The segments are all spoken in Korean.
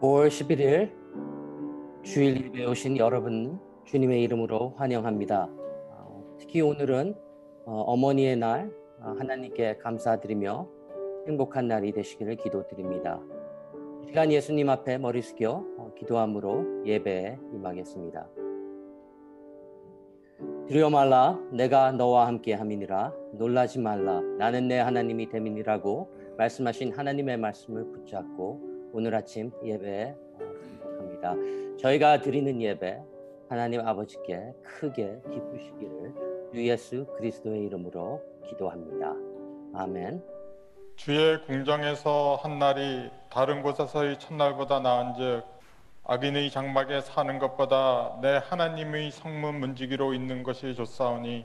5월 11일 주일 예배에 오신 여러분 주님의 이름으로 환영합니다. 특히 오늘은 어머니의 날 하나님께 감사드리며 행복한 날이 되시기를 기도드립니다. 이 시간 예수님 앞에 머리 숙여 기도함으로 예배에 임하겠습니다. 두려워 말라 내가 너와 함께 함이니라 놀라지 말라 나는 내 하나님이 됨이니라고 말씀하신 하나님의 말씀을 붙잡고 오늘 아침 예배에 합니다. 저희가 드리는 예배 하나님 아버지께 크게 기쁘시기를 주 예수 그리스도의 이름으로 기도합니다. 아멘. 주의 궁정에서 한 날이 다른 곳에서의 첫날보다 나은즉 악인의 장막에 사는 것보다 내 하나님의 성문 문지기로 있는 것이 좋사오니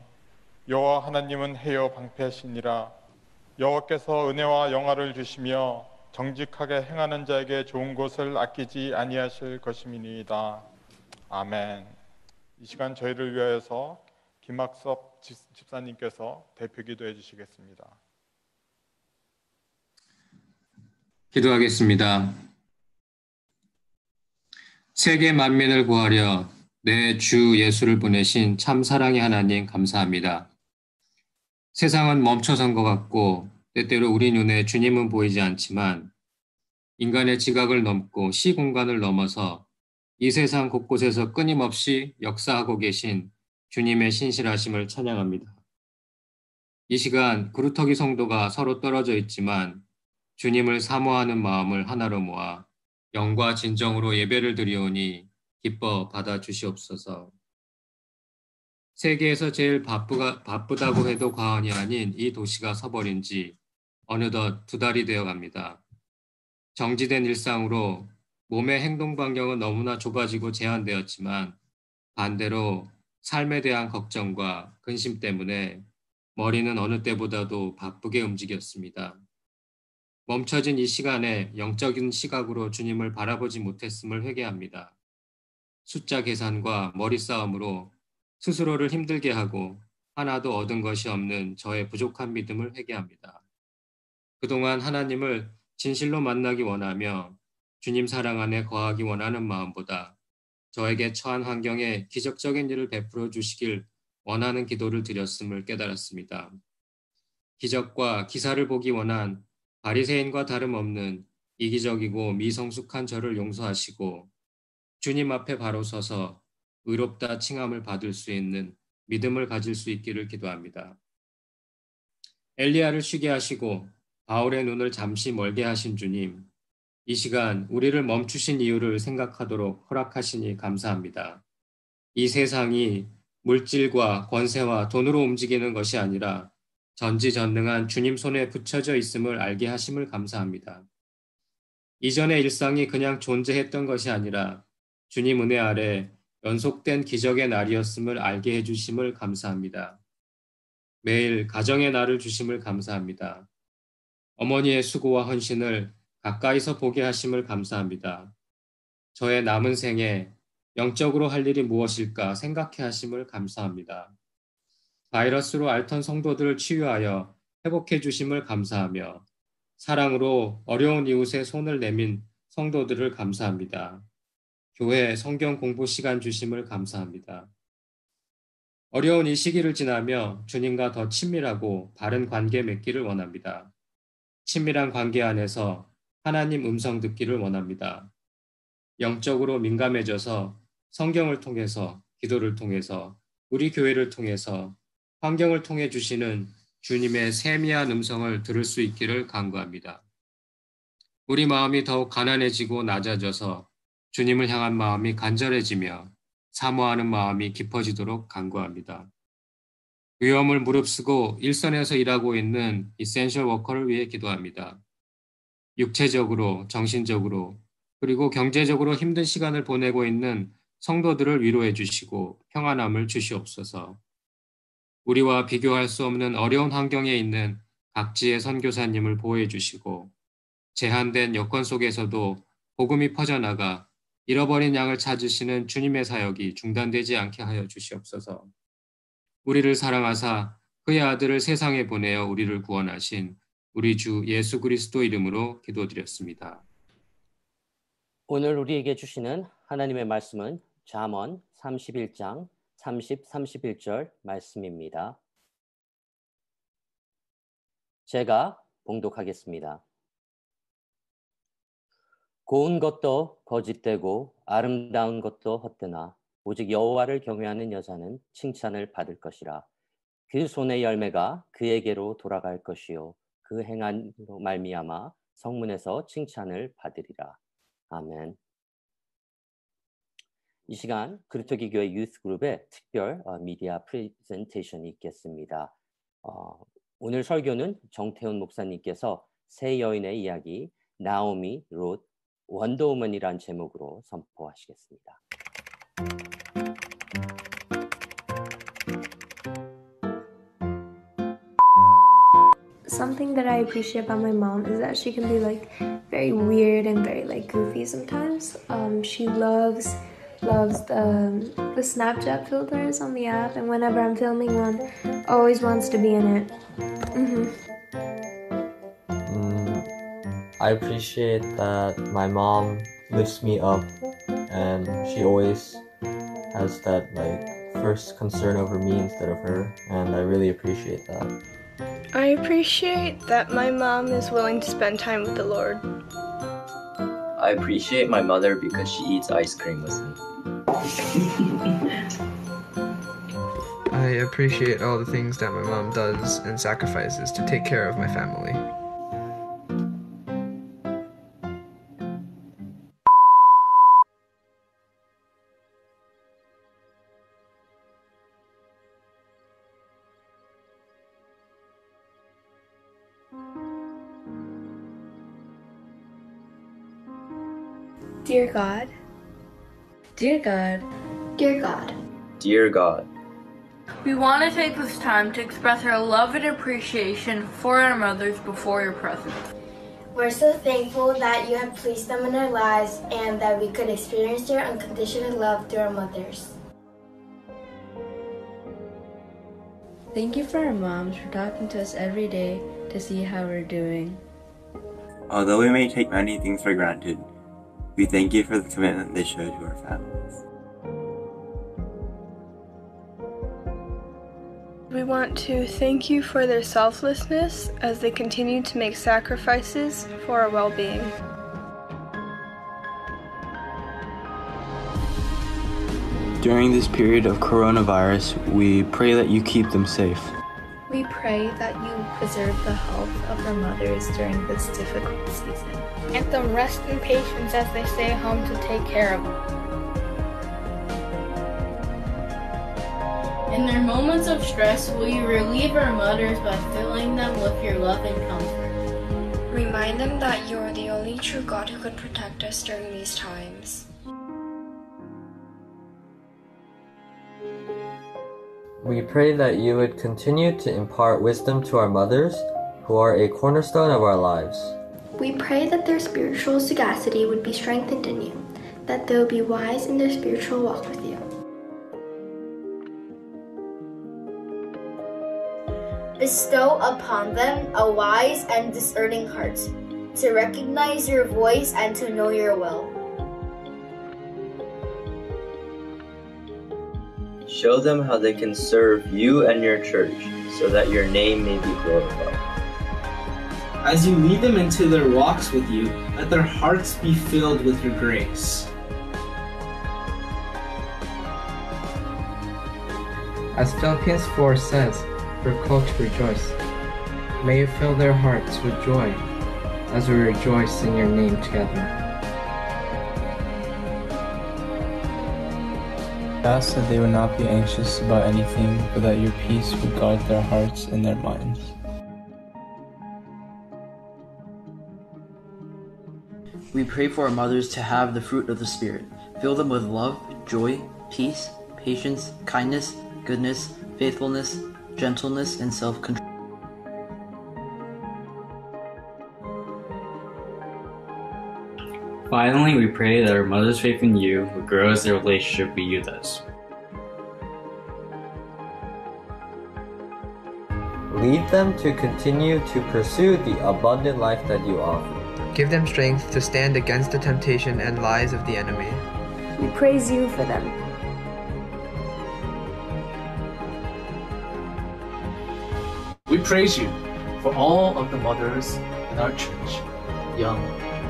여호와 하나님은 해요 방패시니라. 여호와께서 은혜와 영화를 주시며 정직하게 행하는 자에게 좋은 것을 아끼지 아니하실 것임이니이다. 아멘. 이 시간 저희를 위하여서 김학섭 집사님께서 대표 기도해 주시겠습니다. 기도하겠습니다. 세계 만민을 구하려 내 주 예수를 보내신 참 사랑의 하나님 감사합니다. 세상은 멈춰선 것 같고 때때로 우리 눈에 주님은 보이지 않지만 인간의 지각을 넘고 시공간을 넘어서 이 세상 곳곳에서 끊임없이 역사하고 계신 주님의 신실하심을 찬양합니다. 이 시간 그루터기 성도가 서로 떨어져 있지만 주님을 사모하는 마음을 하나로 모아 영과 진정으로 예배를 드리오니 기뻐 받아주시옵소서. 세계에서 제일 바쁘다고 해도 과언이 아닌 이 도시가 서버린 지 어느덧 2달이 되어 갑니다. 정지된 일상으로 몸의 행동 반경은 너무나 좁아지고 제한되었지만 반대로 삶에 대한 걱정과 근심 때문에 머리는 어느 때보다도 바쁘게 움직였습니다. 멈춰진 이 시간에 영적인 시각으로 주님을 바라보지 못했음을 회개합니다. 숫자 계산과 머리싸움으로 스스로를 힘들게 하고 하나도 얻은 것이 없는 저의 부족한 믿음을 회개합니다. 그동안 하나님을 진실로 만나기 원하며 주님 사랑 안에 거하기 원하는 마음보다 저에게 처한 환경에 기적적인 일을 베풀어 주시길 원하는 기도를 드렸음을 깨달았습니다. 기적과 기사를 보기 원한 바리새인과 다름없는 이기적이고 미성숙한 저를 용서하시고 주님 앞에 바로 서서 의롭다 칭함을 받을 수 있는 믿음을 가질 수 있기를 기도합니다. 엘리야를 쉬게 하시고 바울의 눈을 잠시 멀게 하신 주님, 이 시간 우리를 멈추신 이유를 생각하도록 허락하시니 감사합니다. 이 세상이 물질과 권세와 돈으로 움직이는 것이 아니라 전지전능한 주님 손에 붙여져 있음을 알게 하심을 감사합니다. 이전의 일상이 그냥 존재했던 것이 아니라 주님 은혜 아래 연속된 기적의 날이었음을 알게 해주심을 감사합니다. 매일 가정의 날을 주심을 감사합니다. 어머니의 수고와 헌신을 가까이서 보게 하심을 감사합니다. 저의 남은 생에 영적으로 할 일이 무엇일까 생각해 하심을 감사합니다. 바이러스로 앓던 성도들을 치유하여 회복해 주심을 감사하며 사랑으로 어려운 이웃의 손을 내민 성도들을 감사합니다. 교회 성경 공부 시간 주심을 감사합니다. 어려운 이 시기를 지나며 주님과 더 친밀하고 바른 관계 맺기를 원합니다. 친밀한 관계 안에서 하나님 음성 듣기를 원합니다. 영적으로 민감해져서 성경을 통해서, 기도를 통해서, 우리 교회를 통해서, 환경을 통해 주시는 주님의 세미한 음성을 들을 수 있기를 간구합니다. 우리 마음이 더욱 가난해지고 낮아져서 주님을 향한 마음이 간절해지며 사모하는 마음이 깊어지도록 간구합니다. 위험을 무릅쓰고 일선에서 일하고 있는 이센셜 워커를 위해 기도합니다. 육체적으로, 정신적으로, 그리고 경제적으로 힘든 시간을 보내고 있는 성도들을 위로해 주시고 평안함을 주시옵소서. 우리와 비교할 수 없는 어려운 환경에 있는 각지의 선교사님을 보호해 주시고 제한된 여건 속에서도 복음이 퍼져나가 잃어버린 양을 찾으시는 주님의 사역이 중단되지 않게 하여 주시옵소서. 우리를 사랑하사 그의 아들을 세상에 보내어 우리를 구원하신 우리 주 예수 그리스도 이름으로 기도드렸습니다. 오늘 우리에게 주시는 하나님의 말씀은 잠언 31장 30, 31절 말씀입니다. 제가 봉독하겠습니다. 고운 것도 거짓되고 아름다운 것도 헛되나 오직 여호와를 경외하는 여자는 칭찬을 받을 것이라. 그 손의 열매가 그에게로 돌아갈 것이요 그 행함으로 말미암아 성문에서 칭찬을 받으리라. 아멘. 이 시간 그리스도교 교회 유스 그룹의 특별 미디어 프레젠테이션이 있겠습니다. 오늘 설교는 정태훈 목사님께서 세 여인의 이야기 나오미, 롯, 원더우먼이란 제목으로 선포하시겠습니다. Something that I appreciate about my mom is that she can be like very weird and very like goofy sometimes. She loves the Snapchat filters on the app, and whenever I'm filming one, always wants to be in it. I appreciate that my mom lifts me up, and she always has that like first concern over me instead of her, and I really appreciate that. I appreciate that my mom is willing to spend time with the Lord. I appreciate my mother because she eats ice cream with me. I appreciate all the things that my mom does and sacrifices to take care of my family. Dear God, Dear God, Dear God, Dear God, we want to take this time to express our love and appreciation for our mothers before your presence. We're so thankful that you have placed them in our lives and that we could experience your unconditional love through our mothers. Thank you for our moms for talking to us every day to see how we're doing. Although we may take many things for granted, we thank you for the commitment they show to our families. we want to thank you for their selflessness as they continue to make sacrifices for our well-being. During this period of coronavirus, we pray that you keep them safe. We pray that you preserve the health of our mothers during this difficult season. Grant them rest and patience as they stay home to take care of them. In their moments of stress, will you relieve our mothers by filling them with your love and comfort? Remind them that you are the only true God who could protect us during these times. We pray that you would continue to impart wisdom to our mothers, who are a cornerstone of our lives. We pray that their spiritual sagacity would be strengthened in you, that they will be wise in their spiritual walk with you. Bestow upon them a wise and discerning heart, to recognize your voice and to know your will. Show them how they can serve you and your church, so that your name may be glorified. As you lead them into their walks with you, let their hearts be filled with your grace. As Philippians 4 says, we're called to rejoice. May you fill their hearts with joy as we rejoice in your name together. Ask that they would not be anxious about anything, but that your peace would guard their hearts and their minds. We pray for our mothers to have the fruit of the Spirit. Fill them with love, joy, peace, patience, kindness, goodness, faithfulness, gentleness, and self-control. Finally, we pray that our mother's faith in you would grow as their relationship with you does. Lead them to continue to pursue the abundant life that you offer. Give them strength to stand against the temptation and lies of the enemy. We praise you for them. We praise you for all of the mothers in our church, young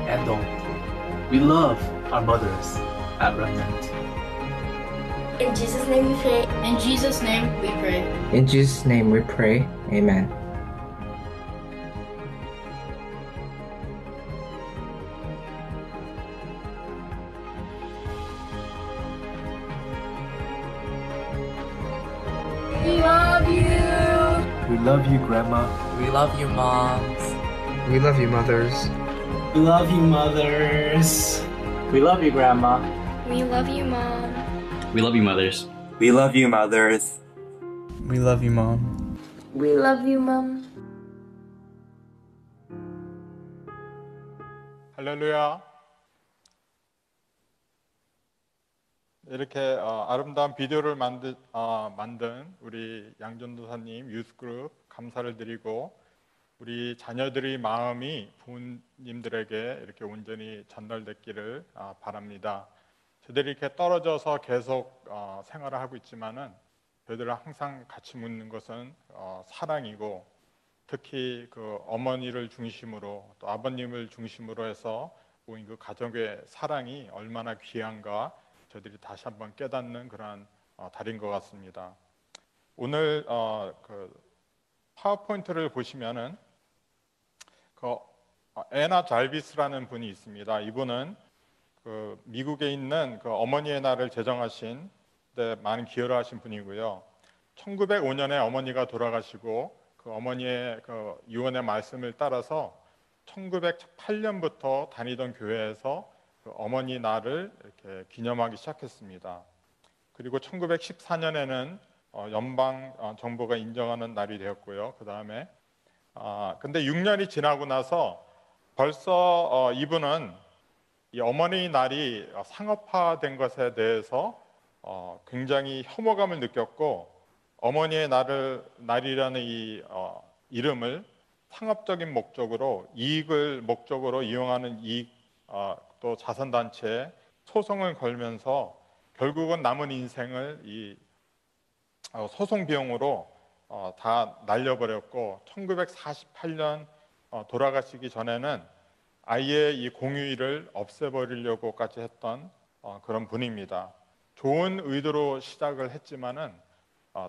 and old. We love our mothers at Remnant. In Jesus' name we pray. In Jesus' name we pray. In Jesus' name we pray. Amen. We love you. We love you, Grandma. We love you, moms. We love you, mothers. We love you, mothers. We love you, Grandma. We love you, Mom. We love you, mothers. We love you, mothers. We love you, Mom. We love you, Mom. 할렐루야. 이렇게 아름다운 비디오를 만든 우리 양전도사님 유스그룹 감사를 드리고 우리 자녀들의 마음이 부모님들에게 이렇게 온전히 전달됐기를 바랍니다. 저들이 이렇게 떨어져서 계속 생활을 하고 있지만은 저희들은 항상 같이 묻는 것은 사랑이고 특히 그 어머니를 중심으로 또 아버님을 중심으로 해서 모인 그 가정의 사랑이 얼마나 귀한가 저희들이 다시 한번 깨닫는 그러한 달인 것 같습니다. 오늘 그 파워포인트를 보시면은 그 애나 잘비스라는 분이 있습니다. 이분은 그 미국에 있는 그 어머니의 날을 제정하신 데 많은 기여를 하신 분이고요. 1905년에 어머니가 돌아가시고 그 어머니의 그 유언의 말씀을 따라서 1908년부터 다니던 교회에서 그 어머니 날을 이렇게 기념하기 시작했습니다. 그리고 1914년에는 연방 정부가 인정하는 날이 되었고요. 그 다음에 근데 6년이 지나고 나서 벌써 이분은 이 어머니 날이 상업화된 것에 대해서 굉장히 혐오감을 느꼈고 어머니의 날이라는 이 이름을 상업적인 목적으로 이익을 목적으로 이용하는 또 자선단체에 소송을 걸면서 결국은 남은 인생을 이 소송 비용으로 다 날려버렸고 1948년 돌아가시기 전에는 아예 이 공휴일을 없애버리려고까지 했던 그런 분입니다. 좋은 의도로 시작을 했지만은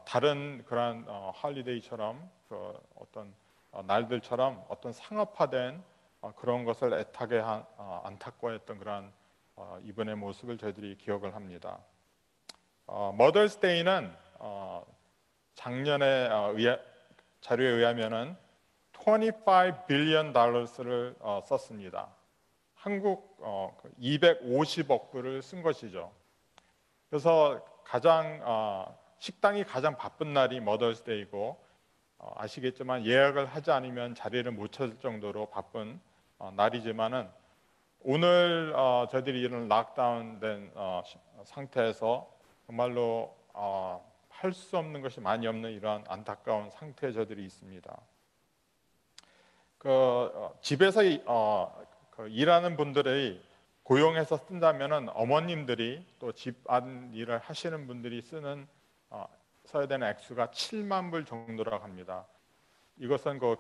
다른 그런 할리데이처럼 그 어떤 날들처럼 어떤 상업화된 그런 것을 애타게 안타까워했던 그런 이분의 모습을 저희들이 기억을 합니다. 머더스데이는 작년에 자료에 의하면은 25 빌리언 달러를 썼습니다. 한국 250억 불을 쓴 것이죠. 그래서 식당이 가장 바쁜 날이 머더스데이고 아시겠지만 예약을 하지 않으면 자리를 못 찾을 정도로 바쁜 날이지만은 오늘 저희들이 이런 락다운된 상태에서 정말로 할 수 없는 것이 많이 없는 이러한 안타까운 상태에 저희들이 있습니다. 집에서 일하는 분들이 고용해서 쓴다면은 어머님들이 또 집안 일을 하시는 분들이 써야 되는 액수가 7만 불 정도라고 합니다. 이것은 그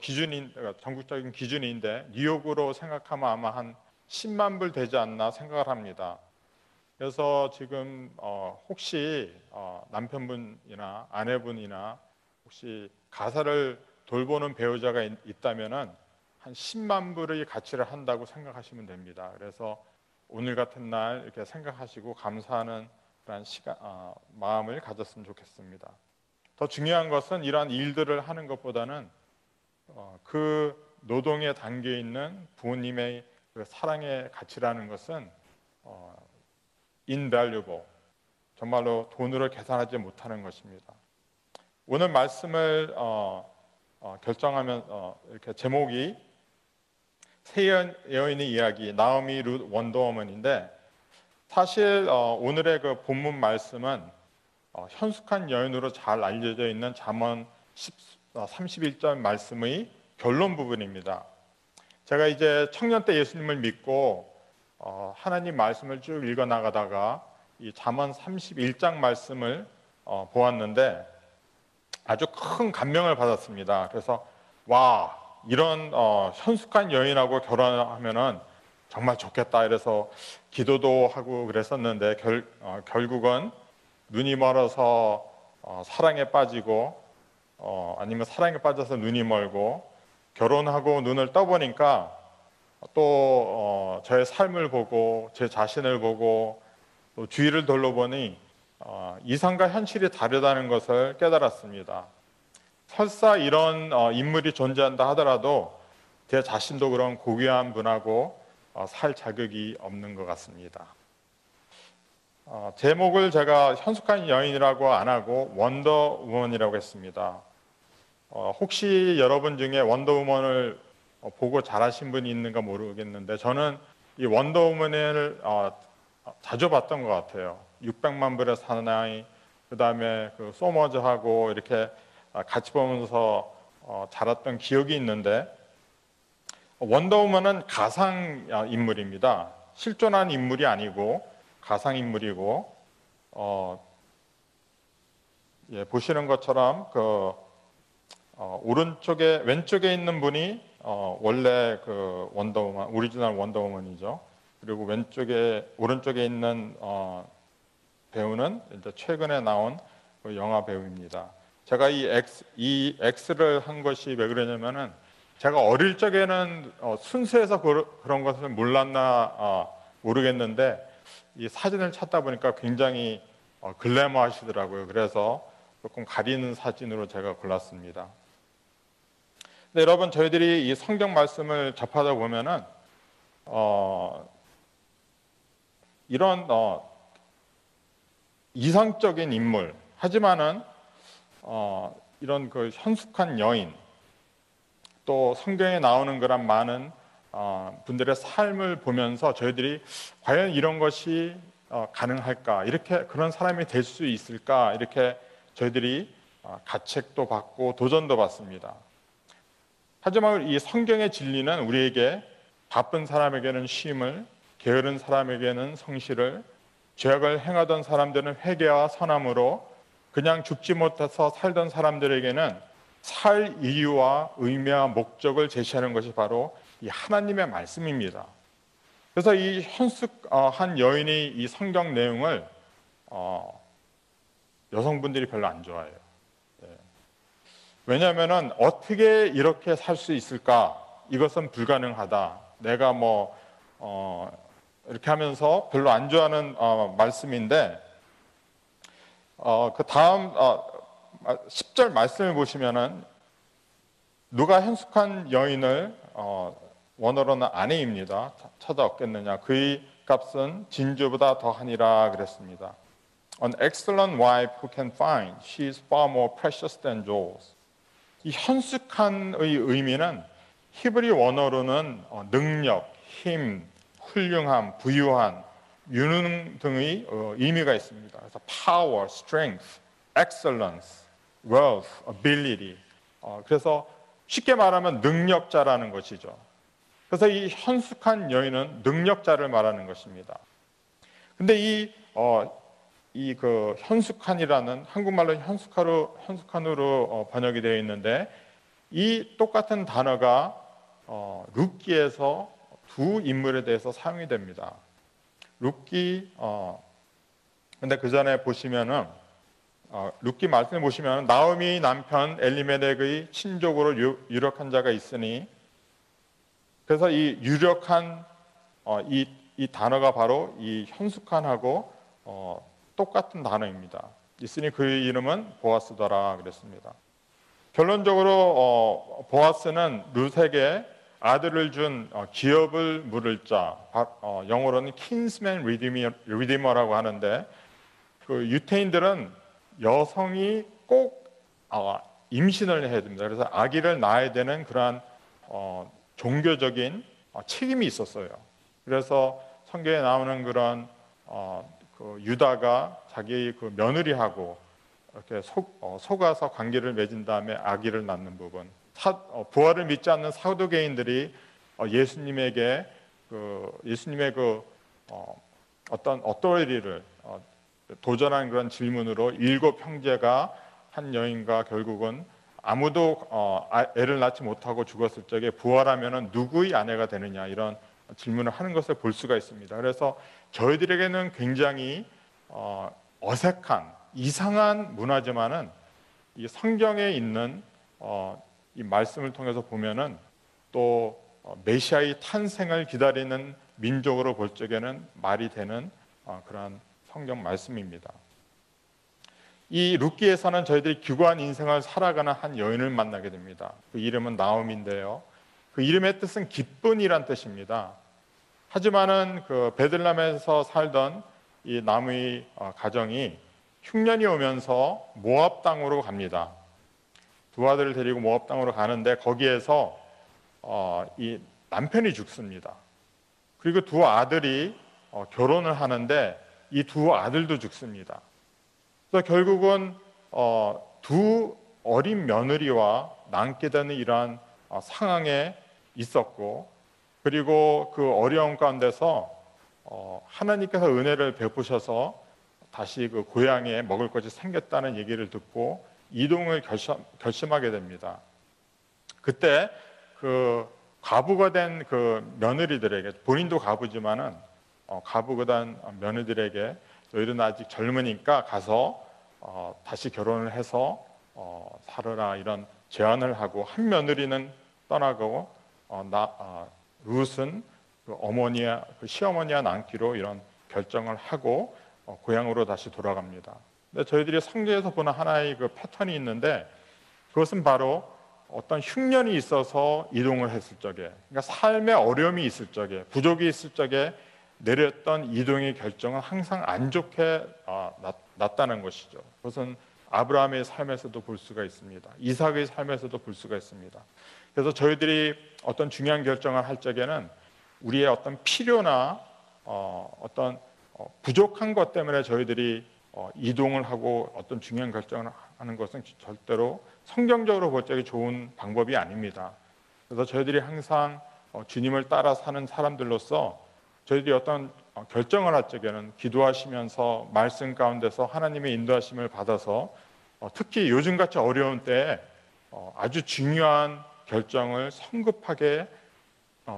전국적인 기준인데 뉴욕으로 생각하면 아마 한 10만 불 되지 않나 생각을 합니다. 그래서 지금 혹시 남편분이나 아내분이나 혹시 가사를 돌보는 배우자가 있다면은 한 10만 불의 가치를 한다고 생각하시면 됩니다. 그래서 오늘 같은 날 이렇게 생각하시고 감사하는 그런 마음을 가졌으면 좋겠습니다. 더 중요한 것은 이러한 일들을 하는 것보다는 그 노동에 담겨 있는 부모님의 그 사랑의 가치라는 것은 invaluable, 정말로 돈으로 계산하지 못하는 것입니다. 오늘 말씀을 결정하면 이렇게 제목이 새 여인의 이야기, 나오미 룻 원더우먼인데 사실 오늘의 그 본문 말씀은 현숙한 여인으로 잘 알려져 있는 잠언 31절 말씀의 결론 부분입니다. 제가 이제 청년 때 예수님을 믿고 하나님 말씀을 쭉 읽어 나가다가 이 잠언 31장 말씀을 보았는데 아주 큰 감명을 받았습니다. 그래서 와, 이런 현숙한 여인하고 결혼하면은 정말 좋겠다. 이래서 기도도 하고 그랬었는데 결국은 눈이 멀어서 사랑에 빠지고 아니면 사랑에 빠져서 눈이 멀고 결혼하고 눈을 떠보니까 또 저의 삶을 보고 제 자신을 보고 또 주위를 둘러보니 이상과 현실이 다르다는 것을 깨달았습니다. 설사 이런 인물이 존재한다 하더라도 제 자신도 그런 고귀한 분하고 살 자격이 없는 것 같습니다. 제목을 제가 현숙한 여인이라고 안 하고 원더우먼이라고 했습니다. 혹시 여러분 중에 원더우먼을 보고 잘하신 분이 있는가 모르겠는데 저는 이 원더우먼을 자주 봤던 것 같아요. 600만 불의 사나이, 그 다음에 그 소머즈하고 이렇게 같이 보면서 자랐던 기억이 있는데 원더우먼은 가상 인물입니다. 실존한 인물이 아니고 가상 인물이고 보시는 것처럼 왼쪽에 있는 분이 원래 그 원더우먼, 오리지널 원더우먼이죠. 그리고 오른쪽에 있는 배우는 이제 최근에 나온 그 영화 배우입니다. 제가 이 X를 한 것이 왜 그러냐면은 제가 어릴 적에는 순수해서 그런 것을 몰랐나 모르겠는데 이 사진을 찾다 보니까 굉장히 글래머하시더라고요. 그래서 조금 가리는 사진으로 제가 골랐습니다. 근데 여러분, 저희들이 이 성경 말씀을 접하다 보면은 이런 이상적인 인물, 하지만은 이런 그 현숙한 여인, 또 성경에 나오는 그런 많은 분들의 삶을 보면서 저희들이 과연 이런 것이 가능할까, 이렇게 그런 사람이 될 수 있을까, 이렇게 저희들이 가책도 받고 도전도 받습니다. 하지만 이 성경의 진리는 우리에게 바쁜 사람에게는 쉼을, 게으른 사람에게는 성실을, 죄악을 행하던 사람들은 회개와 선함으로, 그냥 죽지 못해서 살던 사람들에게는 살 이유와 의미와 목적을 제시하는 것이 바로 이 하나님의 말씀입니다. 그래서 이 현숙한 여인이 이 성경 내용을 여성분들이 별로 안 좋아해요. 왜냐하면 어떻게 이렇게 살 수 있을까? 이것은 불가능하다. 내가 이렇게 하면서 별로 안 좋아하는 말씀인데 그 다음 10절 말씀을 보시면은 누가 현숙한 여인을 원어로는 아내입니다. 찾아 얻겠느냐? 그의 값은 진주보다 더하니라 그랬습니다. An excellent wife who can find, she is far more precious than jewels. 이 현숙한의 의미는 히브리 원어로는 능력, 힘, 훌륭함, 부유한, 유능 등의 의미가 있습니다. 그래서 power, strength, excellence, wealth, ability. 그래서 쉽게 말하면 능력자라는 것이죠. 그래서 이 현숙한 여인은 능력자를 말하는 것입니다. 근데 이 현숙한이라는 한국말로 현숙한으로 번역이 되어 있는데 이 똑같은 단어가 룻기에서 두 인물에 대해서 사용이 됩니다. 룻기 근데 그 전에 보시면은 룻기 말씀을 보시면 나오미 남편 엘리멜렉의 친족으로 유력한 자가 있으니, 그래서 이 유력한 이 단어가 바로 이 현숙한하고 똑같은 단어입니다. 있으니 그의 이름은 보아스더라 그랬습니다. 결론적으로 보아스는 룻에게 아들을 준 기업을 물을 자, 영어로는 kinsman redeemer라고 하는데, 그 유태인들은 여성이 꼭 임신을 해야 됩니다. 그래서 아기를 낳아야 되는 그러한 종교적인 책임이 있었어요. 그래서 성경에 나오는 그런 그 유다가 자기 그 며느리하고 이렇게 속아서 관계를 맺은 다음에 아기를 낳는 부분, 부활을 믿지 않는 사두개인들이 예수님에게 예수님의 어떤 어떠리를 도전한 그런 질문으로 7 형제가 한 여인과 결국은 아무도 애를 낳지 못하고 죽었을 적에 부활하면은 누구의 아내가 되느냐 이런 질문을 하는 것을 볼 수가 있습니다. 그래서 저희들에게는 굉장히 어색한 이상한 문화지만은 이 성경에 있는 이 말씀을 통해서 보면은 또 메시아의 탄생을 기다리는 민족으로 볼 적에는 말이 되는 그러한 성경 말씀입니다. 이 룻기에서는 저희들이 기구한 인생을 살아가는 한 여인을 만나게 됩니다. 그 이름은 나옴인데요. 그 이름의 뜻은 기쁜이란 뜻입니다. 하지만은 그 베들레헴에서 살던 이 나무의 가정이 흉년이 오면서 모압 땅으로 갑니다. 두 아들을 데리고 모압 땅으로 가는데 거기에서 이 남편이 죽습니다. 그리고 두 아들이 결혼을 하는데 이 두 아들도 죽습니다. 그래서 결국은 두 어린 며느리와 남게 되는 이러한 상황에 있었고, 그리고 그 어려움 가운데서 하나님께서 은혜를 베푸셔서 다시 그 고향에 먹을 것이 생겼다는 얘기를 듣고 이동을 결심하게 됩니다. 그때 그 과부가 된 그 며느리들에게, 본인도 과부지만은 과부가 된 며느리들에게 너희들은 아직 젊으니까 가서 다시 결혼을 해서 살아라 이런 제안을 하고, 한 며느리는 떠나고 룻은 그 어머니와 그 시어머니와 남기로 이런 결정을 하고 고향으로 다시 돌아갑니다. 근데 저희들이 성경에서 보는 하나의 그 패턴이 있는데, 그것은 바로 어떤 흉년이 있어서 이동을 했을 적에, 그러니까 삶의 어려움이 있을 적에, 부족이 있을 적에 내렸던 이동의 결정은 항상 안 좋게 났다는 것이죠. 그것은 아브라함의 삶에서도 볼 수가 있습니다. 이삭의 삶에서도 볼 수가 있습니다. 그래서 저희들이 어떤 중요한 결정을 할 적에는 우리의 어떤 필요나 어떤 부족한 것 때문에 저희들이 이동을 하고 어떤 중요한 결정을 하는 것은 절대로 성경적으로 볼 적에 좋은 방법이 아닙니다. 그래서 저희들이 항상 주님을 따라 사는 사람들로서 저희들이 어떤 결정을 할 적에는 기도하시면서 말씀 가운데서 하나님의 인도하심을 받아서 특히 요즘같이 어려운 때에 아주 중요한 결정을 성급하게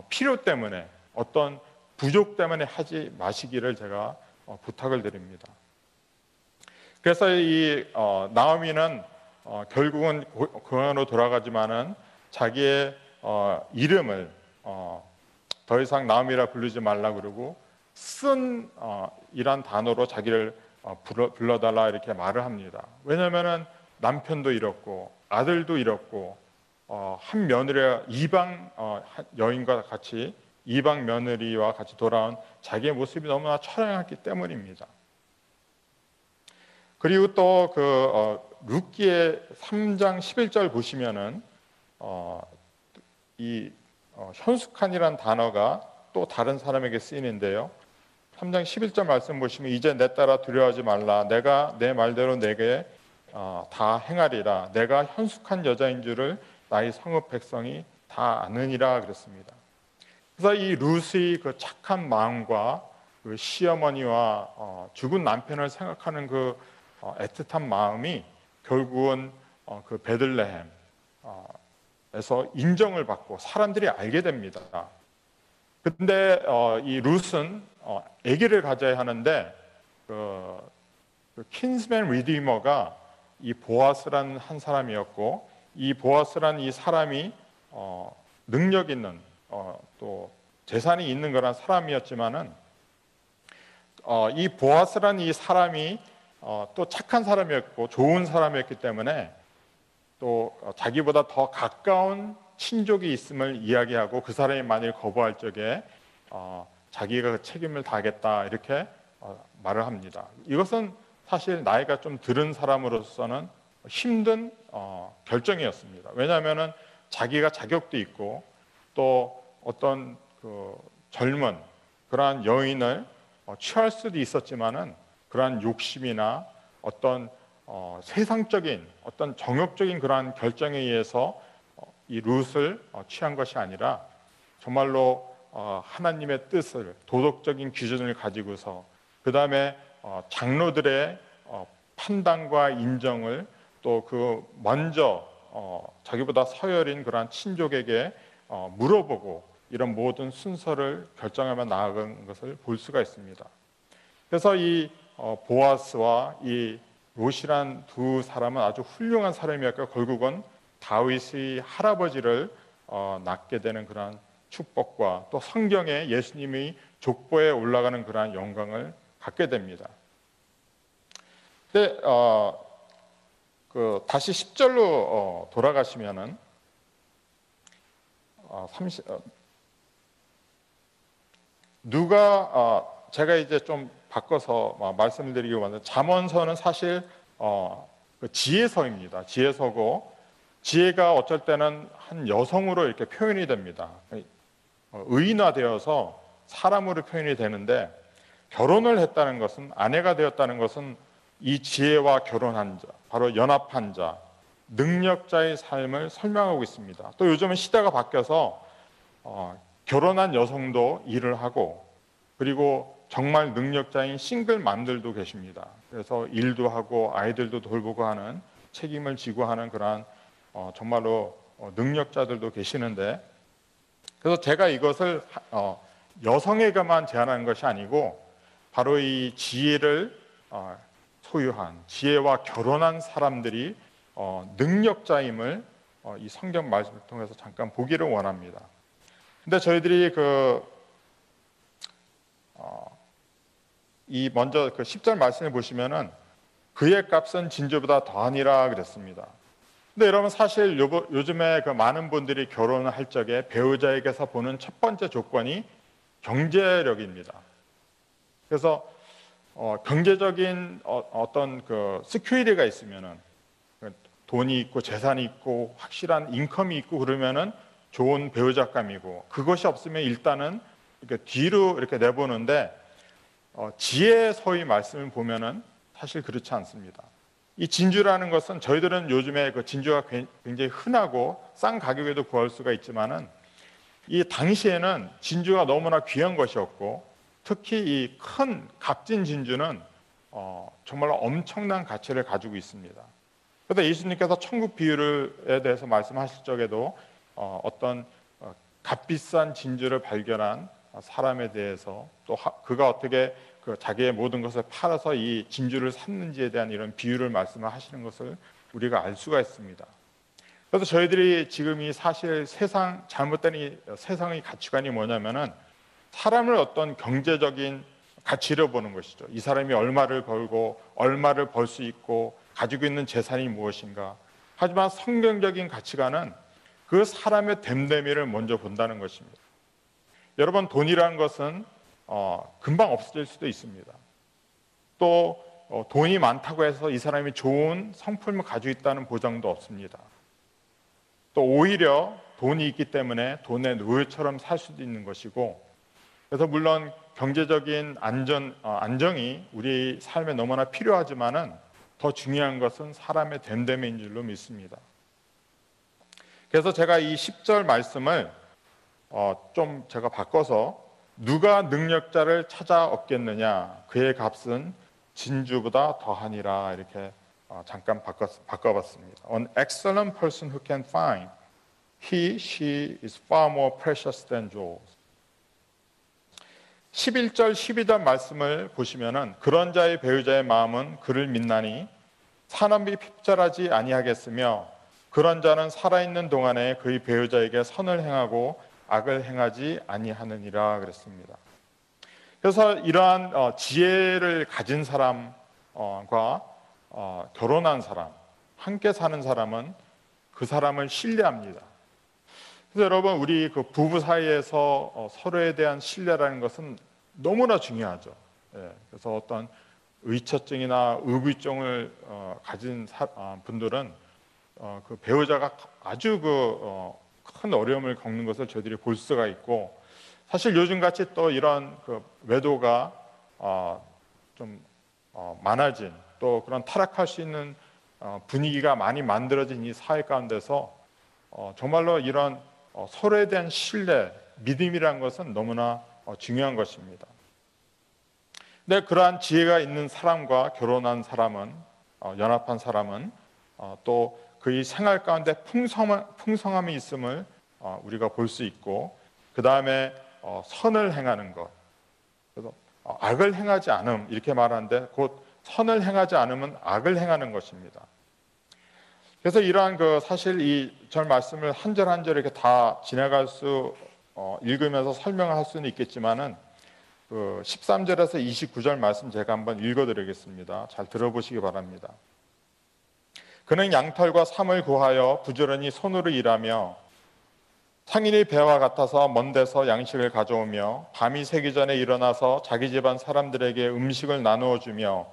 필요 때문에, 어떤 부족 때문에 하지 마시기를 제가 부탁을 드립니다. 그래서 이 나오미는 결국은 고향으로 돌아가지만은 자기의 이름을 더 이상 나오미라 부르지 말라 그러고 쓴 이란 단어로 자기를 불러달라 이렇게 말을 합니다. 왜냐하면은 남편도 잃었고 아들도 잃었고 한 며느리가 이방 여인과 같이, 이방 며느리와 같이 돌아온 자기의 모습이 너무나 처량했기 때문입니다. 그리고 또 그 룻기의 3장 11절 보시면은 이 현숙한이라는 단어가 또 다른 사람에게 쓰이는데요. 3장 11절 말씀 보시면 이제 내 딸아 두려워하지 말라. 내가 내 말대로 내게 다 행하리라. 내가 현숙한 여자인 줄을 나의 성읍 백성이 다 아느니라 그랬습니다. 그래서 이 룻의 그 착한 마음과 그 시어머니와 죽은 남편을 생각하는 그 애틋한 마음이 결국은 그 베들레헴 에서 인정을 받고 사람들이 알게 됩니다. 근데 이 룻은 아기를 가져야 하는데 그 킨스맨 리디머가 이 보아스라는 한 사람이었고, 이 보아스라는 이 사람이 능력 있는 또 재산이 있는 그런 사람이었지만은 이 보아스라는 이 사람이 또 착한 사람이었고 좋은 사람이었기 때문에 또 자기보다 더 가까운 친족이 있음을 이야기하고 그 사람이 만일 거부할 적에 자기가 그 책임을 다하겠다 이렇게 말을 합니다. 이것은 사실 나이가 좀 들은 사람으로서는 힘든 결정이었습니다. 왜냐하면은 자기가 자격도 있고 또 어떤 그 젊은 그러한 여인을 취할 수도 있었지만은 그러한 욕심이나 어떤 세상적인 어떤 정욕적인 그러한 결정에 의해서 이 룻을 취한 것이 아니라 정말로 하나님의 뜻을, 도덕적인 기준을 가지고서 그 다음에 장로들의 판단과 인정을 또 그 먼저 자기보다 서열인 그러한 친족에게 물어보고 이런 모든 순서를 결정하며 나아간 것을 볼 수가 있습니다. 그래서 이 보아스와 이 롯이란 두 사람은 아주 훌륭한 사람이었고 결국은 다윗의 할아버지를 낳게 되는 그러한 축복과 또 성경에 예수님이 족보에 올라가는 그러한 영광을 갖게 됩니다. 근데 다시 10절로 돌아가시면은 누가 제가 이제 좀 바꿔서 말씀을 드리기 원하는데 잠언서는 사실 그 지혜서입니다. 지혜서고 지혜가 어쩔 때는 한 여성으로 이렇게 표현이 됩니다. 의인화되어서 사람으로 표현이 되는데 결혼을 했다는 것은 아내가 되었다는 것은 이 지혜와 결혼한 자, 바로 연합한 자, 능력자의 삶을 설명하고 있습니다. 또 요즘은 시대가 바뀌어서 결혼한 여성도 일을 하고 그리고 정말 능력자인 싱글맘들도 계십니다. 그래서 일도 하고 아이들도 돌보고 하는 책임을 지고 하는 그러한 정말로 능력자들도 계시는데 그래서 제가 이것을 여성에게만 제한하는 것이 아니고 바로 이 지혜를 소유한 지혜와 결혼한 사람들이 능력자임을 이 성경 말씀을 통해서 잠깐 보기를 원합니다. 근데 저희들이 이 먼저 그 10절 말씀을 보시면은 그의 값은 진주보다 더하니라 그랬습니다. 근데 여러분 사실 요즘에 그 많은 분들이 결혼을 할 적에 배우자에게서 보는 첫 번째 조건이 경제력입니다. 그래서 경제적인 어떤 그 시큐리티가 있으면은 돈이 있고 재산이 있고 확실한 인컴이 있고 그러면은 좋은 배우자감이고 그것이 없으면 일단은 이렇게 뒤로 이렇게 내보는데 지혜서의 말씀을 보면은 사실 그렇지 않습니다. 이 진주라는 것은 저희들은 요즘에 그 진주가 굉장히 흔하고 싼 가격에도 구할 수가 있지만은 이 당시에는 진주가 너무나 귀한 것이었고 특히 이 큰 값진 진주는 정말로 엄청난 가치를 가지고 있습니다. 그래서 예수님께서 천국 비유에 대해서 말씀하실 적에도 어떤 값비싼 진주를 발견한 사람에 대해서 또 그가 어떻게 자기의 모든 것을 팔아서 이 진주를 샀는지에 대한 이런 비유를 말씀을 하시는 것을 우리가 알 수가 있습니다. 그래서 저희들이 지금 이 사실 잘못된 이 세상의 가치관이 뭐냐면은 사람을 어떤 경제적인 가치로 보는 것이죠. 이 사람이 얼마를 벌고 얼마를 벌 수 있고 가지고 있는 재산이 무엇인가. 하지만 성경적인 가치관은 그 사람의 됨됨이를 먼저 본다는 것입니다. 여러분 돈이라는 것은 금방 없어질 수도 있습니다. 또 돈이 많다고 해서 이 사람이 좋은 성품을 가지고 있다는 보장도 없습니다. 또 오히려 돈이 있기 때문에 돈의 노예처럼 살 수도 있는 것이고 그래서 물론 경제적인 안정이 우리 삶에 너무나 필요하지만은 더 중요한 것은 사람의 됨됨인 줄로 믿습니다. 그래서 제가 이 10절 말씀을 좀 제가 바꿔서 누가 능력자를 찾아 얻겠느냐 그의 값은 진주보다 더하니라 이렇게 잠깐 바꿔봤습니다. An excellent person who can find he, she is far more precious than jewels. 11절, 12절 말씀을 보시면은 그런 자의 배우자의 마음은 그를 믿나니 사람이 핍절하지 아니하겠으며 그런 자는 살아있는 동안에 그의 배우자에게 선을 행하고 악을 행하지 아니하느니라 그랬습니다. 그래서 이러한 지혜를 가진 사람과 결혼한 사람, 함께 사는 사람은 그 사람을 신뢰합니다. 그래서 여러분 우리 그 부부 사이에서 서로에 대한 신뢰라는 것은 너무나 중요하죠. 그래서 어떤 의처증이나 의구증을 가진 분들은 그 배우자가 아주 큰 어려움을 겪는 것을 저희들이 볼 수가 있고 사실 요즘같이 또 이런 그 외도가 좀 많아진 또 그런 타락할 수 있는 분위기가 많이 만들어진 이 사회 가운데서 정말로 이런 서로에 대한 신뢰 믿음이라는 것은 너무나 중요한 것입니다. 근데 그러한 지혜가 있는 사람과 결혼한 사람은, 연합한 사람은 또 그의 생활 가운데 풍성함이 있음을 우리가 볼 수 있고, 그 다음에 선을 행하는 것. 그래서 악을 행하지 않음 이렇게 말하는데 곧 선을 행하지 않으면 악을 행하는 것입니다. 그래서 이러한 사실 이 절 말씀을 한 절 한 절 이렇게 다 지나갈 수 읽으면서 설명을 할 수는 있겠지만은 13절에서 29절 말씀 제가 한번 읽어드리겠습니다. 잘 들어보시기 바랍니다. 그는 양털과 삼을 구하여 부지런히 손으로 일하며 상인이 배와 같아서 먼 데서 양식을 가져오며 밤이 새기 전에 일어나서 자기 집안 사람들에게 음식을 나누어 주며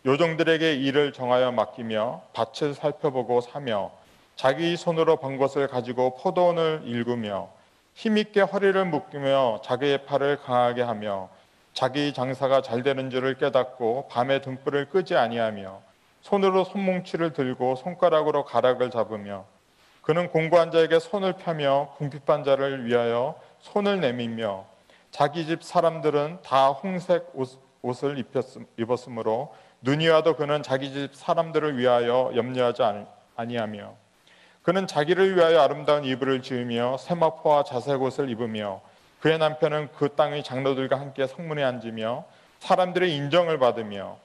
요정들에게 일을 정하여 맡기며 밭을 살펴보고 사며 자기 손으로 번 것을 가지고 포도원을 일구며 힘있게 허리를 묶으며 자기의 팔을 강하게 하며 자기 장사가 잘 되는 줄을 깨닫고 밤에 등불을 끄지 아니하며 손으로 손뭉치를 들고 손가락으로 가락을 잡으며 그는 공고한 자에게 손을 펴며 궁핍한 자를 위하여 손을 내밀며 자기 집 사람들은 다 홍색 옷을 입었으므로 눈이 와도 그는 자기 집 사람들을 위하여 염려하지 아니하며 그는 자기를 위하여 아름다운 이불을 지으며 세마포와 자색 옷을 입으며 그의 남편은 그 땅의 장로들과 함께 성문에 앉으며 사람들의 인정을 받으며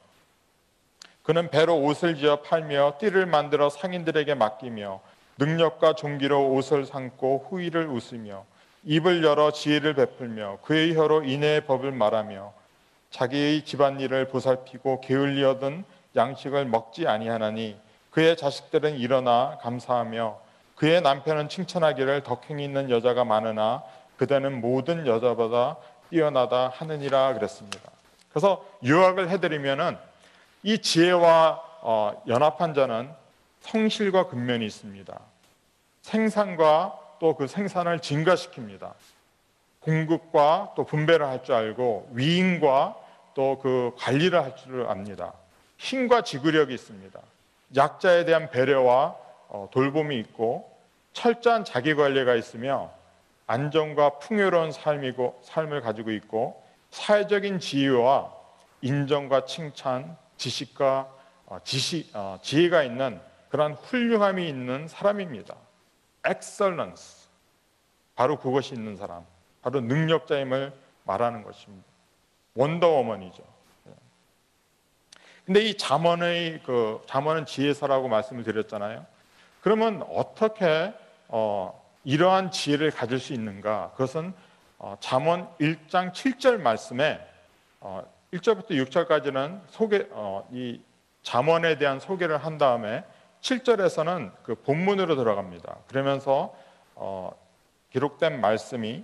그는 배로 옷을 지어 팔며 띠를 만들어 상인들에게 맡기며 능력과 종기로 옷을 삼고 후의를 웃으며 입을 열어 지혜를 베풀며 그의 혀로 인애의 법을 말하며 자기의 집안일을 보살피고 게을리 얻은 양식을 먹지 아니하나니 그의 자식들은 일어나 감사하며 그의 남편은 칭찬하기를 덕행이 있는 여자가 많으나 그대는 모든 여자보다 뛰어나다 하느니라 그랬습니다. 그래서 요약을 해드리면은 이 지혜와 연합한 자는 성실과 근면이 있습니다. 생산과 또 그 생산을 증가시킵니다. 공급과 또 분배를 할 줄 알고 위임과 또 그 관리를 할 줄 압니다. 힘과 지구력이 있습니다. 약자에 대한 배려와 돌봄이 있고 철저한 자기관리가 있으며 안정과 풍요로운 삶을 가지고 있고 사회적인 지위와 인정과 칭찬, 지식과 지혜가 있는 그런 훌륭함이 있는 사람입니다. Excellence, 바로 그것이 있는 사람, 바로 능력자임을 말하는 것입니다. 원더워먼이죠. 근데 이 잠언은 지혜서라고 말씀을 드렸잖아요. 그러면 어떻게 이러한 지혜를 가질 수 있는가? 그것은 잠언 1장 7절 말씀에 1절부터 6절까지는 이 잠언에 대한 소개를 한 다음에 7절에서는 그 본문으로 들어갑니다. 그러면서 기록된 말씀이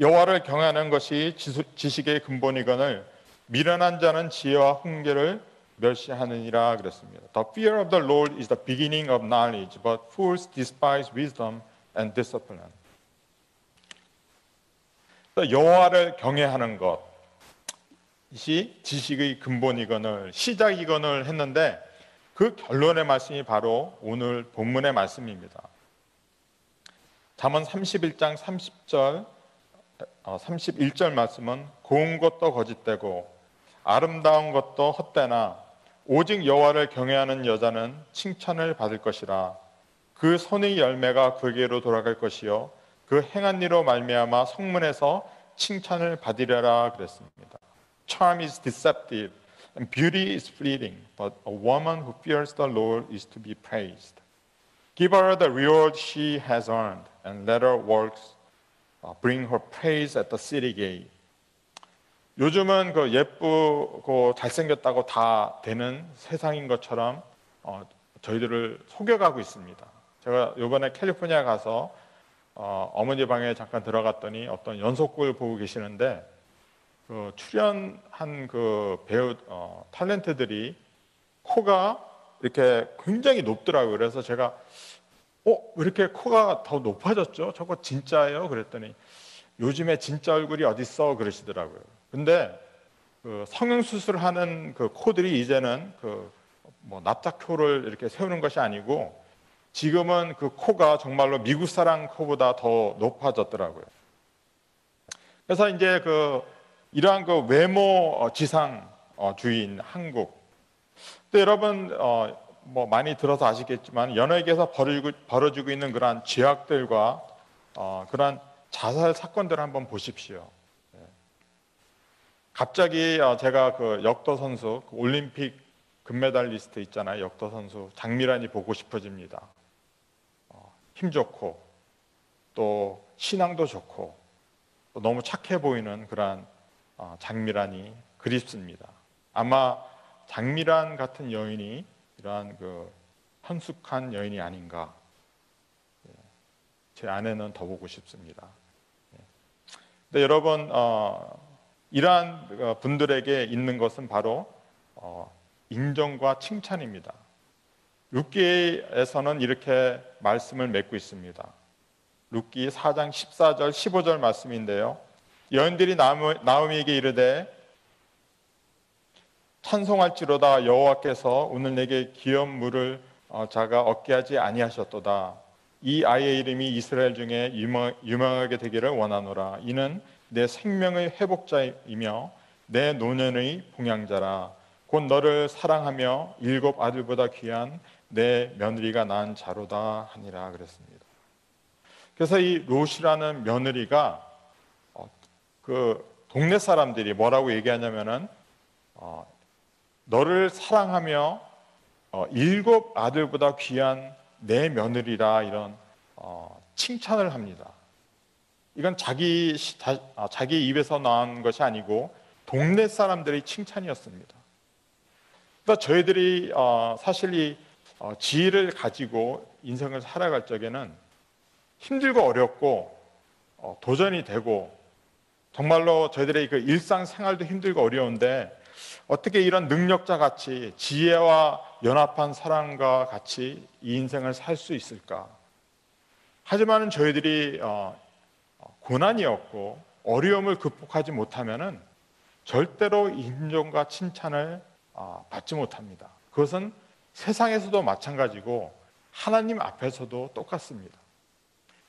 여호와를 경외하는 것이 지식의 근본이거늘 미련한 자는 지혜와 훈계를 멸시하느니라 그랬습니다. The fear of the Lord is the beginning of knowledge, but fools despise wisdom and discipline. 여호와를 경외하는 것이 지식의 근본이거늘 시작이거늘 했는데 그 결론의 말씀이 바로 오늘 본문의 말씀입니다. 잠언 31장 30절 31절 말씀은 고운 것도 거짓되고 아름다운 것도 헛되나 오직 여호와를 경외하는 여자는 칭찬을 받을 것이라. 그 손의 열매가 그에게로 돌아갈 것이요 그 행한 일로 말미암아 성문에서 칭찬을 받으리라 그랬습니다. Charm is deceptive and beauty is fleeting, but a woman who fears the Lord is to be praised. Give her the reward she has earned, and let her works bring her praise at the city gate. 요즘은 그 예쁘고 잘생겼다고 다 되는 세상인 것처럼 저희들을 속여가고 있습니다. 제가 이번에 캘리포니아 가서 어머니 방에 잠깐 들어갔더니 어떤 연속극을 보고 계시는데 그 출연한 그 배우 탤런트들이 코가 이렇게 굉장히 높더라고요. 그래서 제가 왜 이렇게 코가 더 높아졌죠? 저거 진짜예요? 그랬더니 요즘에 진짜 얼굴이 어딨어? 그러시더라고요. 근데 그 성형수술하는 그 코들이 이제는 그 뭐 납작코를 이렇게 세우는 것이 아니고 지금은 그 코가 정말로 미국 사람 코보다 더 높아졌더라고요. 그래서 이제 이러한 외모 지상주의인 한국. 또 여러분 뭐 많이 들어서 아시겠지만 연예계에서 벌어지고 있는 그러한 죄악들과 그러한 자살 사건들을 한번 보십시오. 갑자기 제가 역도 선수 올림픽 금메달리스트 있잖아요. 역도 선수 장미란이 보고 싶어집니다. 힘 좋고 또 신앙도 좋고 또 너무 착해 보이는 그러한 장미란이 그립습니다. 아마 장미란 같은 여인이 이러한 현숙한 여인이 아닌가. 제 아내는 더 보고 싶습니다. 근데 여러분 이러한 분들에게 있는 것은 바로 인정과 칭찬입니다. 룻기에서는 이렇게 말씀을 맺고 있습니다. 룻기 4장 14절 15절 말씀인데요. 여인들이 나오미에게 이르되 찬송할지로다 여호와께서 오늘 내게 기업 물을 자가 얻게 하지 아니하셨도다. 이 아이의 이름이 이스라엘 중에 유명하게 되기를 원하노라. 이는 내 생명의 회복자이며 내 노년의 봉양자라. 곧 너를 사랑하며 7 아들보다 귀한 내 며느리가 낳은 자로다 하니라 그랬습니다. 그래서 이 롯이라는 며느리가 동네 사람들이 뭐라고 얘기하냐면은 너를 사랑하며 7 아들보다 귀한 내 며느리라 이런 칭찬을 합니다. 이건 자기 입에서 나온 것이 아니고 동네 사람들의 칭찬이었습니다. 그러니까 저희들이 사실 이 지혜를 가지고 인생을 살아갈 적에는 힘들고 어렵고 도전이 되고 정말로 저희들의 일상생활도 힘들고 어려운데 어떻게 이런 능력자 같이 지혜와 연합한 사람과 같이 이 인생을 살 수 있을까? 하지만 저희들이 고난이었고 어려움을 극복하지 못하면은 절대로 인정과 칭찬을 받지 못합니다. 그것은 세상에서도 마찬가지고 하나님 앞에서도 똑같습니다.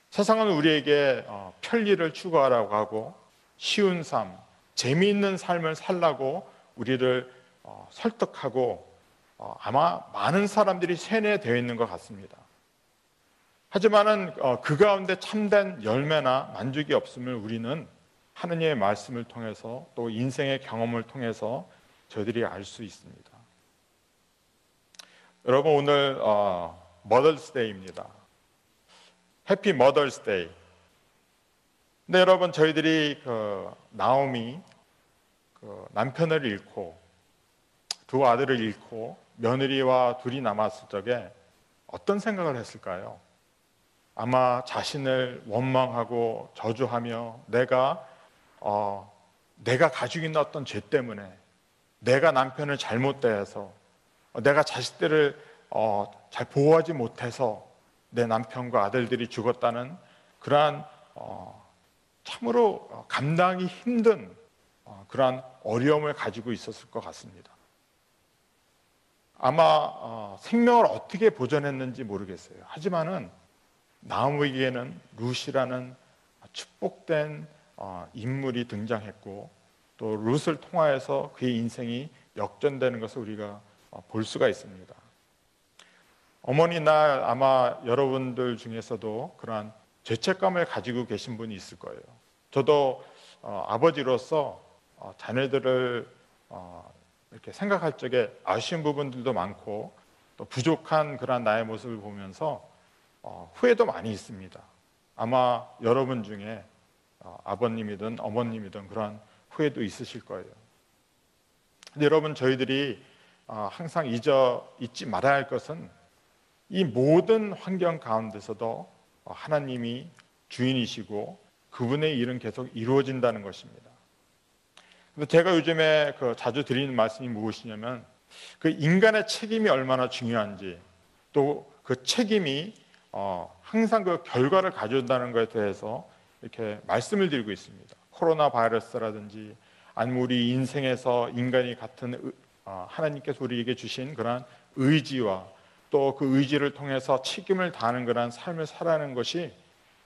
세상은 우리에게 편리를 추구하라고 하고 쉬운 삶, 재미있는 삶을 살라고 우리를 설득하고 아마 많은 사람들이 세뇌되어 있는 것 같습니다. 하지만은 그 가운데 참된 열매나 만족이 없음을 우리는 하느님의 말씀을 통해서 또 인생의 경험을 통해서 저희들이 알 수 있습니다. 여러분 오늘 머더스데이입니다. 해피 머더스데이. 근데 여러분 저희들이 나오미 남편을 잃고 2 아들을 잃고 며느리와 둘이 남았을 적에 어떤 생각을 했을까요? 아마 자신을 원망하고 저주하며 내가 가지고 있는 어떤 죄 때문에 내가 남편을 잘못 대해서 내가 자식들을 잘 보호하지 못해서 내 남편과 아들들이 죽었다는 그러한 참으로 감당하기 힘든 그러한 어려움을 가지고 있었을 것 같습니다. 아마 생명을 어떻게 보존했는지 모르겠어요. 하지만은 나오미에게는 룻이라는 축복된 인물이 등장했고 또 룻을 통하여서 그의 인생이 역전되는 것을 우리가 볼 수가 있습니다. 어머니 날 아마 여러분들 중에서도 그러한 죄책감을 가지고 계신 분이 있을 거예요. 저도 아버지로서 자녀들을 이렇게 생각할 적에 아쉬운 부분들도 많고 또 부족한 그러한 나의 모습을 보면서 후회도 많이 있습니다. 아마 여러분 중에 아버님이든 어머님이든 그러한 후회도 있으실 거예요. 근데 여러분 저희들이 항상 잊지 말아야 할 것은 이 모든 환경 가운데서도 하나님이 주인이시고 그분의 일은 계속 이루어진다는 것입니다. 근데 제가 요즘에 자주 드리는 말씀이 무엇이냐면 그 인간의 책임이 얼마나 중요한지 또 그 책임이 항상 그 결과를 가져온다는 것에 대해서 이렇게 말씀을 드리고 있습니다. 코로나 바이러스라든지 아니면 우리 인생에서 인간이 같은 하나님께서 우리에게 주신 그러한 의지와 또 그 의지를 통해서 책임을 다하는 그런 삶을 살아가는 것이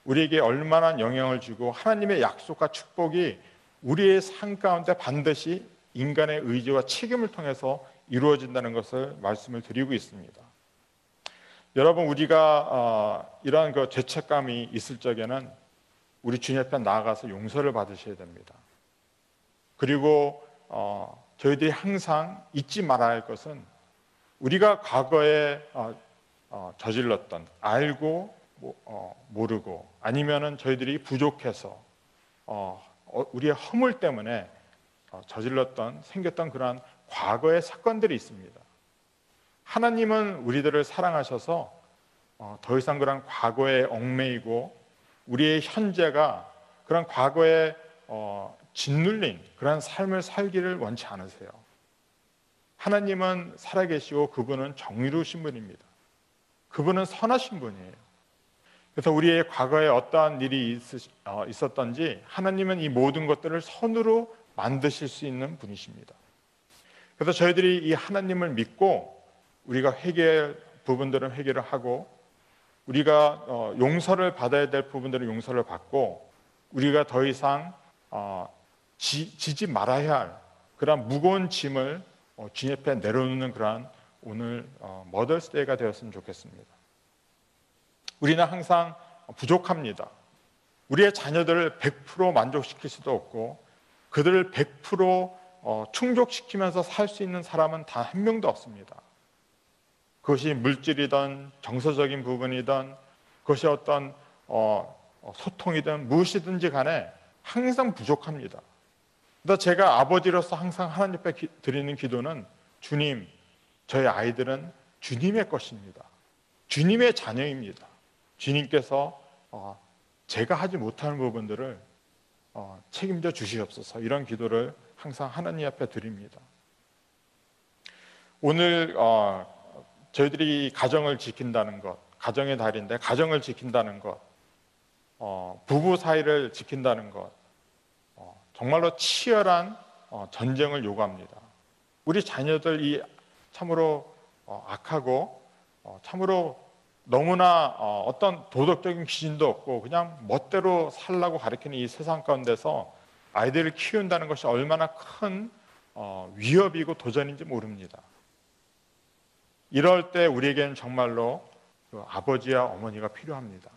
우리에게 얼마나 영향을 주고 하나님의 약속과 축복이 우리의 삶 가운데 반드시 인간의 의지와 책임을 통해서 이루어진다는 것을 말씀을 드리고 있습니다. 여러분, 우리가 이러한 그 죄책감이 있을 적에는 우리 주님 앞에 나아가서 용서를 받으셔야 됩니다. 그리고 저희들이 항상 잊지 말아야 할 것은 우리가 과거에 저질렀던, 알고 모르고, 아니면은 저희들이 부족해서 우리의 허물 때문에 생겼던 그러한 과거의 사건들이 있습니다. 하나님은 우리들을 사랑하셔서 더 이상 그런 과거에 얽매이고 우리의 현재가 그런 과거에 짓눌린 그런 삶을 살기를 원치 않으세요. 하나님은 살아계시고 그분은 정의로우신 분입니다. 그분은 선하신 분이에요. 그래서 우리의 과거에 어떠한 일이 있었던지 하나님은 이 모든 것들을 선으로 만드실 수 있는 분이십니다. 그래서 저희들이 이 하나님을 믿고 우리가 회개할 부분들은 회개를 하고, 우리가 용서를 받아야 될 부분들은 용서를 받고, 우리가 더 이상 지지 말아야 할 그런 무거운 짐을 주님 앞에 내려놓는 그러한 오늘 머더스데이가 되었으면 좋겠습니다. 우리는 항상 부족합니다. 우리의 자녀들을 100% 만족시킬 수도 없고 그들을 100% 충족시키면서 살 수 있는 사람은 단 한 명도 없습니다. 그것이 물질이든 정서적인 부분이든 그것이 어떤 소통이든 무엇이든지 간에 항상 부족합니다. 그래서 제가 아버지로서 항상 하나님 앞에 드리는 기도는, 주님, 저희 아이들은 주님의 것입니다. 주님의 자녀입니다. 주님께서 제가 하지 못하는 부분들을 책임져 주시옵소서, 이런 기도를 항상 하나님 앞에 드립니다. 오늘 저희들이 가정을 지킨다는 것, 가정의 달인데 가정을 지킨다는 것, 부부 사이를 지킨다는 것, 정말로 치열한 전쟁을 요구합니다. 우리 자녀들이 참으로 악하고 참으로 너무나 어떤 도덕적인 기준도 없고 그냥 멋대로 살라고 가르치는 이 세상 가운데서 아이들을 키운다는 것이 얼마나 큰 위협이고 도전인지 모릅니다. 이럴 때 우리에게는 정말로 아버지와 어머니가 필요합니다.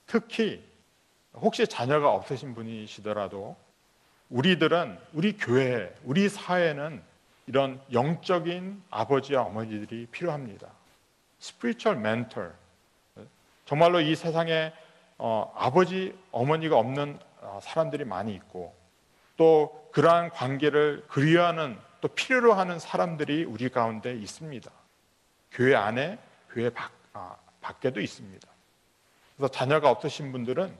특히 혹시 자녀가 없으신 분이시더라도 우리들은, 우리 교회, 우리 사회는 이런 영적인 아버지와 어머니들이 필요합니다. Spiritual mentor. 정말로 이 세상에 아버지, 어머니가 없는 사람들이 많이 있고, 또 그러한 관계를 그리워하는, 또 필요로 하는 사람들이 우리 가운데 있습니다. 교회 안에, 교회 밖에도 있습니다. 그래서 자녀가 없으신 분들은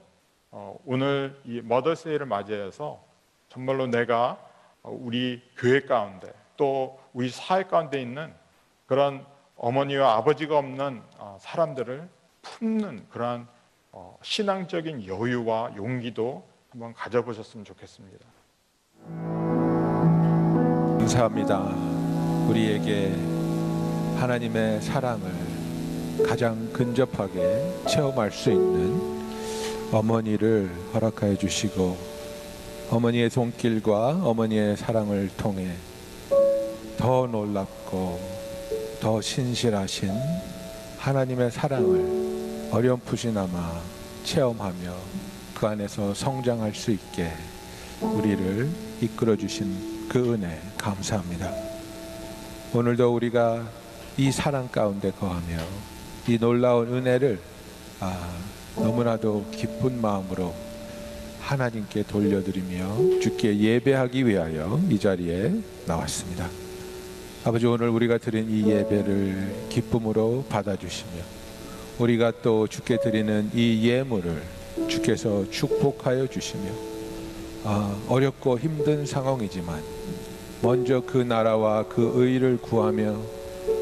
오늘 이 머더스데이를 맞이해서 정말로 내가 우리 교회 가운데, 또 우리 사회 가운데 있는 그런 어머니와 아버지가 없는 사람들을 품는 그러한 신앙적인 여유와 용기도 한번 가져보셨으면 좋겠습니다. 감사합니다. 우리에게 하나님의 사랑을 가장 근접하게 체험할 수 있는 어머니를 허락하여 주시고, 어머니의 손길과 어머니의 사랑을 통해 더 놀랍고 더 신실하신 하나님의 사랑을 어렴풋이나마 체험하며 그 안에서 성장할 수 있게 우리를 이끌어 주신 그 은혜 감사합니다. 오늘도 우리가 이 사랑 가운데 거하며 이 놀라운 은혜를 너무나도 기쁜 마음으로 하나님께 돌려드리며 주께 예배하기 위하여 이 자리에 나왔습니다. 아버지, 오늘 우리가 드린 이 예배를 기쁨으로 받아주시며 우리가 또 주께 드리는 이 예물을 주께서 축복하여 주시며 어렵고 힘든 상황이지만 먼저 그 나라와 그 의를 구하며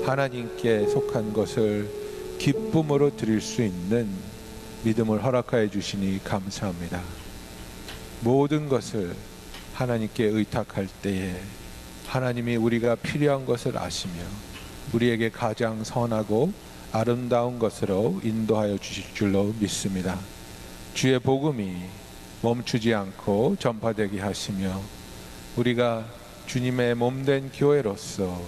하나님께 속한 것을 기쁨으로 드릴 수 있는 믿음을 허락하여 주시니 감사합니다. 모든 것을 하나님께 의탁할 때에 하나님이 우리가 필요한 것을 아시며 우리에게 가장 선하고 아름다운 것으로 인도하여 주실 줄로 믿습니다. 주의 복음이 멈추지 않고 전파되게 하시며 우리가 주님의 몸된 교회로서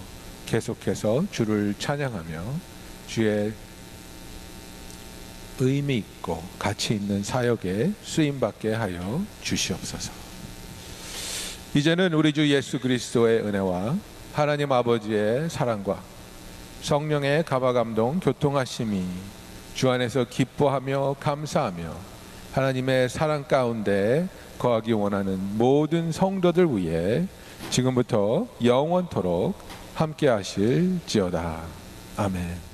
계속해서 주를 찬양하며 주의 의미 있고 가치 있는 사역에 쓰임받게 하여 주시옵소서. 이제는 우리 주 예수 그리스도의 은혜와 하나님 아버지의 사랑과 성령의 감화감동 교통하심이 주 안에서 기뻐하며 감사하며 하나님의 사랑 가운데 거하기 원하는 모든 성도들 위해 지금부터 영원토록 함께 하실지어다. 아멘.